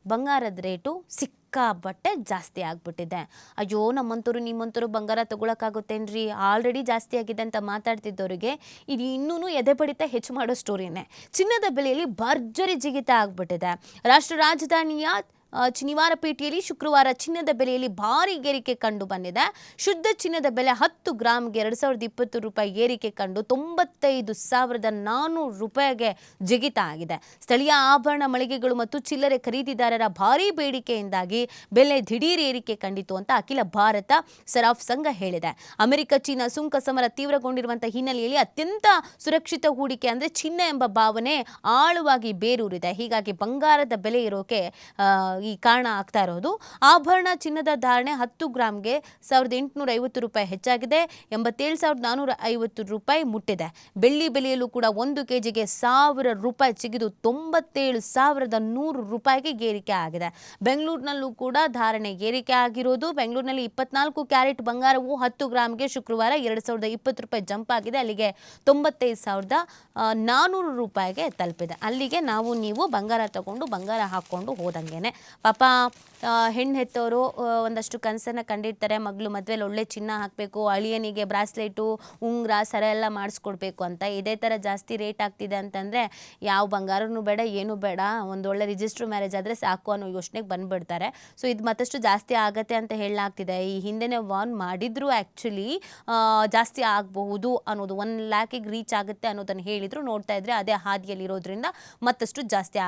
ಬಂಗಾರದ ರೇಟು ಸಿಕ್ಕಾಬಟ್ಟೆ ಜಾಸ್ತಿ ಆಗ್ಬಿಟ್ಟಿದೆ. ಅಯ್ಯೋ ನಮ್ಮಂತರು ನಿಮ್ಮಂತರು ಬಂಗಾರ ತಗೊಳಕ್ಕಾಗುತ್ತೇನ್ರಿ, ಆಲ್ರೆಡಿ ಜಾಸ್ತಿ ಆಗಿದೆ ಅಂತ ಮಾತಾಡ್ತಿದ್ದವರಿಗೆ ಇದು ಇನ್ನೂ ಎದೆ ಬಡಿತ ಹೆಚ್ಚು ಮಾಡೋ ಸ್ಟೋರಿನೇ. ಚಿನ್ನದ ಬೆಲೆಯಲ್ಲಿ ಭರ್ಜರಿ ಜಿಗಿತ ಆಗ್ಬಿಟ್ಟಿದೆ. ರಾಷ್ಟ್ರ ರಾಜಧಾನಿಯ ಶನಿವಾರಪೇಟೆಯಲ್ಲಿ ಶುಕ್ರವಾರ ಚಿನ್ನದ ಬೆಲೆಯಲ್ಲಿ ಭಾರಿ ಏರಿಕೆ ಕಂಡು ಬಂದಿದೆ. ಶುದ್ಧ ಚಿನ್ನದ ಬೆಲೆ 10 ಗ್ರಾಮ್ಗೆ 2020 ರೂಪಾಯಿ ಏರಿಕೆ ಕಂಡು 95,400 ರೂಪಾಯಿಗೆ ಜಿಗಿತ ಆಗಿದೆ. ಸ್ಥಳೀಯ ಆಭರಣ ಮಳಿಗೆಗಳು ಮತ್ತು ಚಿಲ್ಲರೆ ಖರೀದಿದಾರರ ಭಾರೀ ಬೇಡಿಕೆಯಿಂದಾಗಿ ಬೆಲೆ ದಿಢೀರ್ ಏರಿಕೆ ಕಂಡಿತು ಅಂತ ಅಖಿಲ ಭಾರತ ಸರಾಫ್ ಸಂಘ ಹೇಳಿದೆ. ಅಮೆರಿಕ ಚೀನಾ ಸುಂಕ ಸಮರ ತೀವ್ರಗೊಂಡಿರುವಂತಹ ಹಿನ್ನೆಲೆಯಲ್ಲಿ ಅತ್ಯಂತ ಸುರಕ್ಷಿತ ಹೂಡಿಕೆ ಅಂದರೆ ಚಿನ್ನ ಎಂಬ ಭಾವನೆ ಆಳವಾಗಿ ಬೇರೂರಿದೆ. ಹೀಗಾಗಿ ಬಂಗಾರದ ಬೆಲೆ ಇರೋಕೆ ಈ ಕಾರಣ ಆಗ್ತಾ ಇರೋದು. ಆಭರಣ ಚಿನ್ನದ ಧಾರಣೆ 10 ಗ್ರಾಮ್ಗೆ 1,850 ರೂಪಾಯಿ ಹೆಚ್ಚಾಗಿದೆ. 87,450 ರೂಪಾಯಿ ಮುಟ್ಟಿದೆ. ಬೆಳ್ಳಿ ಬೆಲೆಯಲ್ಲೂ ಕೂಡ 1 ಕೆಜಿಗೆ 1,000 ರೂಪಾಯಿ ಚಿಗಿದು 97,100 ರೂಪಾಯಿಗೆ ಏರಿಕೆ ಆಗಿದೆ. ಬೆಂಗಳೂರಿನಲ್ಲೂ ಕೂಡ ಧಾರಣೆ ಏರಿಕೆ ಆಗಿರೋದು. ಬೆಂಗಳೂರಿನಲ್ಲಿ 24 ಕ್ಯಾರೆಟ್ ಬಂಗಾರವು 10 ಗ್ರಾಮ್ಗೆ ಶುಕ್ರವಾರ 2,020 ರೂಪಾಯಿ ಜಂಪ್ ಆಗಿದೆ. ಅಲ್ಲಿಗೆ 95,400 ರೂಪಾಯಿಗೆ ತಲುಪಿದೆ. ಅಲ್ಲಿಗೆ ನಾವು ನೀವು ಬಂಗಾರ ತಗೊಂಡು ಬಂಗಾರ ಹಾಕ್ಕೊಂಡು ಹೋದಂಗೆನೆ. ಪಾಪ ಹೆಣ್ಣು ಹೆತ್ತವರು ಒಂದಷ್ಟು ಕನಸನ್ನು ಕಂಡಿರ್ತಾರೆ, ಮಗಳು ಮದುವೆಲಿ ಒಳ್ಳೆ ಚಿನ್ನ ಹಾಕಬೇಕು, ಅಳಿಯನಿಗೆ ಬ್ರಾಸ್ಲೆಟು ಉಂಗುರ ಸರ ಎಲ್ಲ ಮಾಡಿಸ್ಕೊಡ್ಬೇಕು ಅಂತ. ಇದೇ ಥರ ಜಾಸ್ತಿ ರೇಟ್ ಆಗ್ತಿದೆ ಅಂತಂದರೆ ಯಾವ ಬಂಗಾರನೂ ಬೇಡ, ಏನೂ ಬೇಡ, ಒಂದೊಳ್ಳೆ ರಿಜಿಸ್ಟ್ರ್ ಮ್ಯಾರೇಜ್ ಆದರೆ ಸಾಕು ಅನ್ನೋ ಯೋಚನೆಗೆ ಬಂದುಬಿಡ್ತಾರೆ. ಸೊ ಇದು ಮತ್ತಷ್ಟು ಜಾಸ್ತಿ ಆಗತ್ತೆ ಅಂತ ಹೇಳಲಾಗ್ತಿದೆ. ಈ ಹಿಂದೆನೇ ವಾರ್ನ್ ಮಾಡಿದ್ರು, ಆ್ಯಕ್ಚುಲಿ ಜಾಸ್ತಿ ಆಗಬಹುದು ಅನ್ನೋದು, 1 ಲ್ಯಾಕಿಗೆ ರೀಚ್ ಆಗುತ್ತೆ ಅನ್ನೋದನ್ನು ಹೇಳಿದರು. ನೋಡ್ತಾ ಇದ್ರೆ ಅದೇ ಹಾದಿಯಲ್ಲಿರೋದ್ರಿಂದ ಮತ್ತಷ್ಟು ಜಾಸ್ತಿ